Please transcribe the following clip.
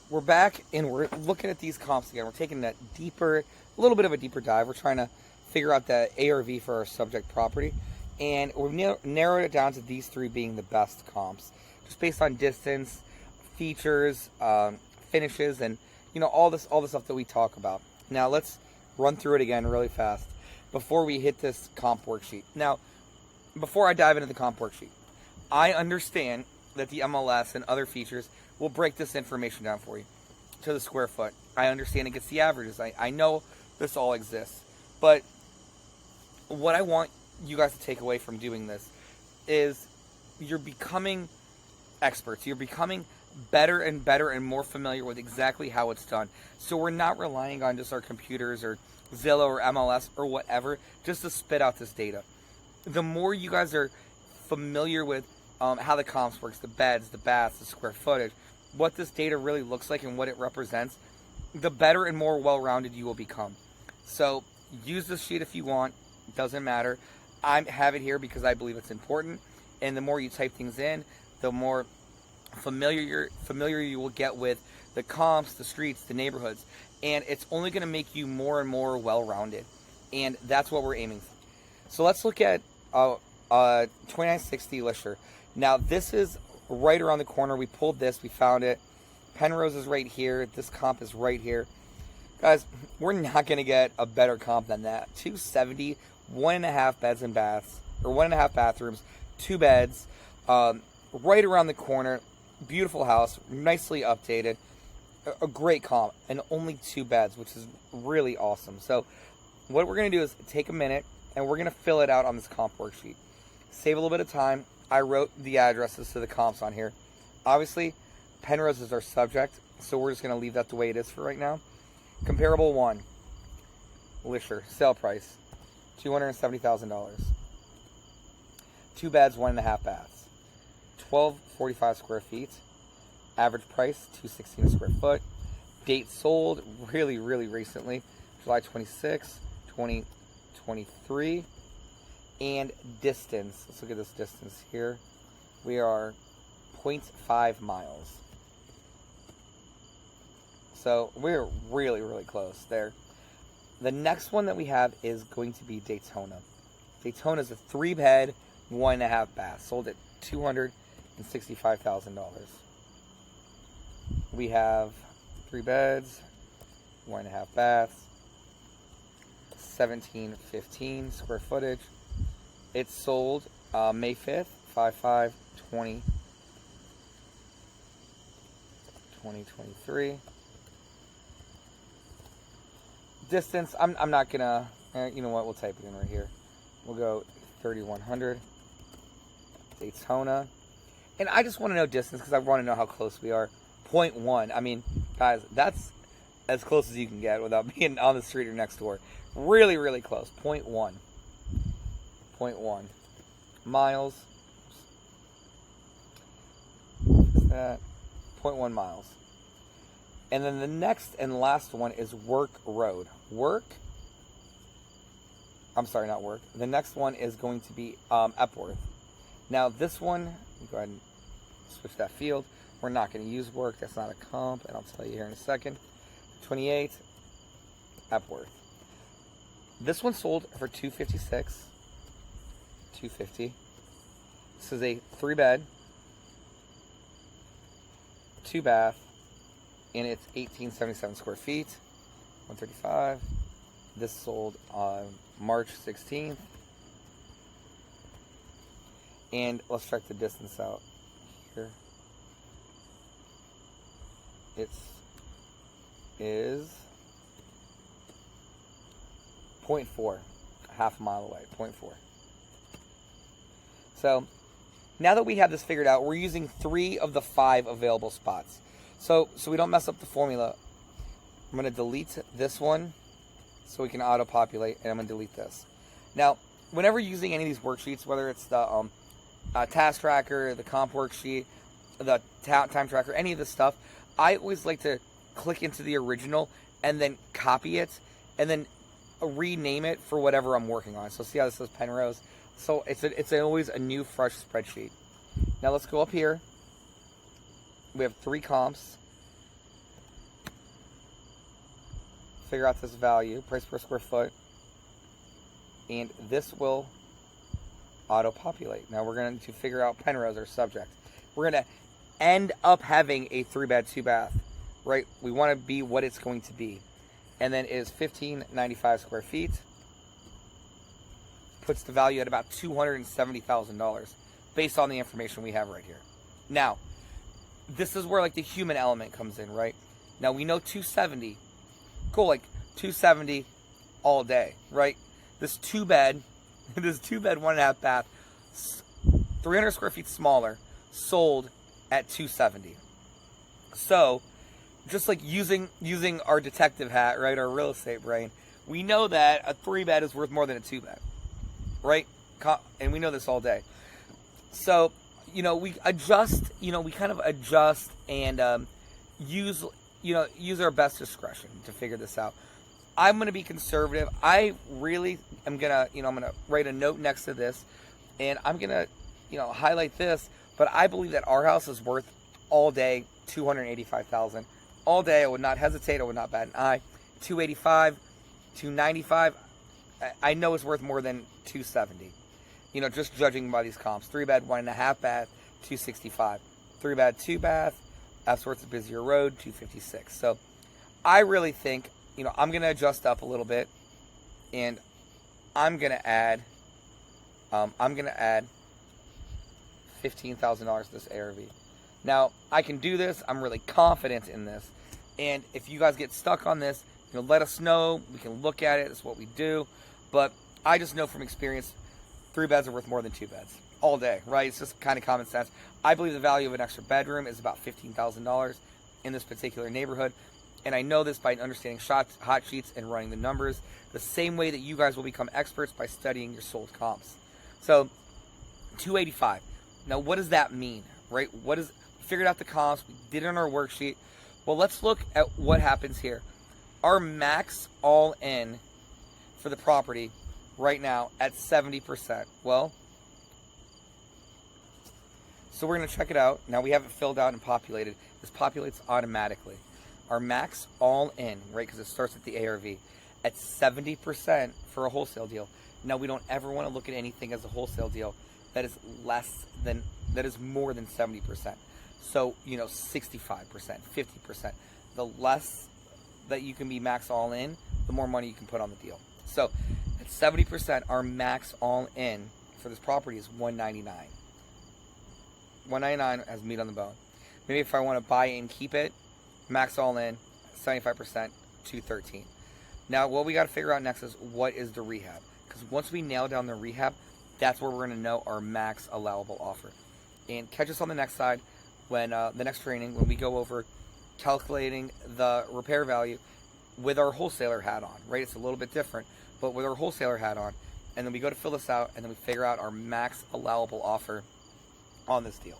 we're back and we're looking at these comps again. We're taking a little bit of a deeper dive. We're trying to figure out the ARV for our subject property. And we've narrowed it down to these three being the best comps, just based on distance, features, finishes, and all the stuff that we talk about. Now let's run through it again really fast before we hit this comp worksheet. Now, before I dive into the comp worksheet, I understand that the MLS and other features will break this information down for you to the square foot. I understand it gets the averages. I know this all exists, but what I want you guys to take away from doing this is you're becoming experts. You're becoming better and better and more familiar with exactly how it's done. So we're not relying on just our computers or Zillow or MLS or whatever just to spit out this data. The more you guys are familiar with how the comps works, the beds, the baths, the square footage, what this data really looks like and what it represents, the better and more well-rounded you will become. So use this sheet if you want. It doesn't matter. I have it here because I believe it's important, and the more you type things in, the more familiar you will get with the comps, the streets, the neighborhoods, and it's only going to make you more and more well-rounded, and that's what we're aiming for. So let's look at 2960 Lisher. Now this is right around the corner. We pulled this, we found it. Penrose is right here. This comp is right here. Guys, we're not going to get a better comp than that. 270, 1.5 beds and baths, or 1.5 bathrooms, 2 beds, right around the corner. Beautiful house, nicely updated, a great comp, and only 2 beds, which is really awesome. So what we're going to do is take a minute, and we're going to fill it out on this comp worksheet. Save a little bit of time. I wrote the addresses to the comps on here. Obviously, Penrose is our subject, so we're just going to leave that the way it is for right now. Comparable 1, Lisher, sale price, $270,000. 2 beds, 1.5 baths. 1245 square feet. Average price, $216 a square foot. Date sold really recently, July 26, 2023. And distance, let's look at this distance here. We are 0.5 miles. So we're really close there. The next one that we have is going to be Daytona. Daytona is a 3-bed, 1.5 bath, sold at $265,000. We have 3 beds, 1.5 baths, 1715 square footage. It's sold May 5th, 5/5/2023. Distance, I'm not gonna, you know what, we'll type it in right here. We'll go 3100 Daytona. And I just want to know distance because I want to know how close we are. 0.1. I mean, guys, that's as close as you can get without being on the street or next door. Really close. 0.1. 0.1 miles. What's that? 0.1 miles. And then the next and last one is Work Road. Not Work. The next one is going to be Epworth. Now this one, go ahead and switch that field. We're not going to use Work. That's not a comp, and I'll tell you here in a second. 28, Epworth. This one sold for $256. $250. This is a 3-bed, 2 bath, and it's 1877 square feet. 135. This sold on March 16th. And let's check the distance out here. It is 0.4, half a mile away, 0.4. So now that we have this figured out, we're using 3 of the 5 available spots. So we don't mess up the formula. I'm going to delete this one so we can auto-populate, and I'm going to delete this. Now, whenever using any of these worksheets, whether it's the task tracker, the comp worksheet, the time tracker, any of this stuff, I always like to click into the original and then copy it and then rename it for whatever I'm working on. So see how this says Penrose? So it's always a new, fresh spreadsheet. Now let's go up here. We have 3 comps. figure out this value, price per square foot, and this will auto-populate. Now we're going to figure out Penrose, our subject. We're going to end up having a 3-bed, 2-bath, right? We want to be what it's going to be. And then is 1595 square feet. Puts the value at about $270,000 based on the information we have right here. Now, this is where like the human element comes in, right? Now we know 270. Cool, like 270 all day, right? This 2-bed, this 2-bed, 1.5 bath, 300 square feet smaller, sold at 270. So, just like using our detective hat, right, our real estate brain, we know that a 3-bed is worth more than a 2-bed, right? And we know this all day. So, we adjust, we kind of adjust and use our best discretion to figure this out. I'm going to be conservative. I really am going to, I'm going to write a note next to this, and I'm going to, highlight this, but I believe that our house is worth all day $285,000. All day, I would not hesitate. I would not bat an eye. 285, 295. I know it's worth more than 270. Just judging by these comps. 3-bed, 1.5 bath, 265. 3-bed, 2-bath, F sorts of busier road, 256. So I really think, I'm going to adjust up a little bit, and I'm going to add $15,000 to this ARV. Now, I can do this. I'm really confident in this. And if you guys get stuck on this, let us know. We can look at it. It's what we do. But I just know from experience, 3 beds are worth more than 2 beds all day, right? It's just kind of common sense. I believe the value of an extra bedroom is about $15,000 in this particular neighborhood. And I know this by understanding hot sheets and running the numbers, the same way that you guys will become experts by studying your sold comps. So, 285. Now, what does that mean, right? Figured out the comps. We did it on our worksheet. Well, let's look at what happens here. Our max all-in for the property right now at 70%. Well, so we're going to check it out. Now we have it filled out and populated. This populates automatically. Our max all-in, right, because it starts at the ARV, at 70% for a wholesale deal. Now, we don't ever want to look at anything as a wholesale deal that is more than 70%. So, 65%, 50%. The less that you can be max all in, the more money you can put on the deal. So, at 70%, our max all in for this property is $199. $199 has meat on the bone. Maybe if I want to buy it and keep it, max all in, 75%, $213. Now, what we got to figure out next is what is the rehab? Because once we nail down the rehab, that's where we're going to know our max allowable offer. And catch us on the next side when the next training, when we go over calculating the repair value with our wholesaler hat on, right? It's a little bit different, but with our wholesaler hat on. And then we go to fill this out, and then we figure out our max allowable offer on this deal.